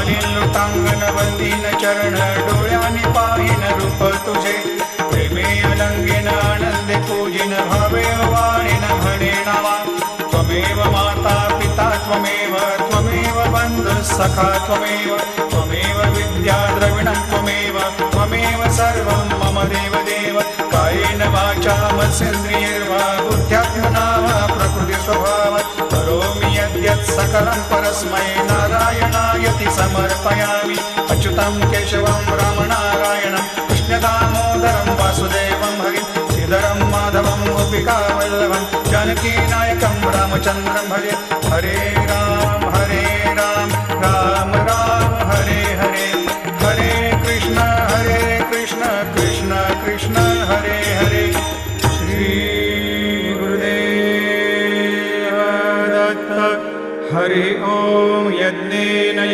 घालीन लुटांगण वंदीन चरण डोळ्यानी पाहिन रूप तुझे प्रेमे अलंगीन आनंदे पूजिन भावे वाणीन म्हणे नावा त्वमेव माता पिता त्वमेव त्वमेव बंधु सखा त्वमेव त्वमेव विद्या द्रविणं त्वमेव त्वमेव सर्वं मम देव देव कायेन वाचा मनसेन्द्रियैर्वा बुद्ध्यात्मना वा प्रकृति स्वभावात् करोमि यद्यत् सकलं परस्मै नारायणायति समर्पयामि अच्युतं केशवं रामनारायणं कृष्णदामोदरं वासुदेवं हरिं श्रीधरं माधवं गोपिकावल्लभं जानकीनायकं रामचन्द्रं भजे हरे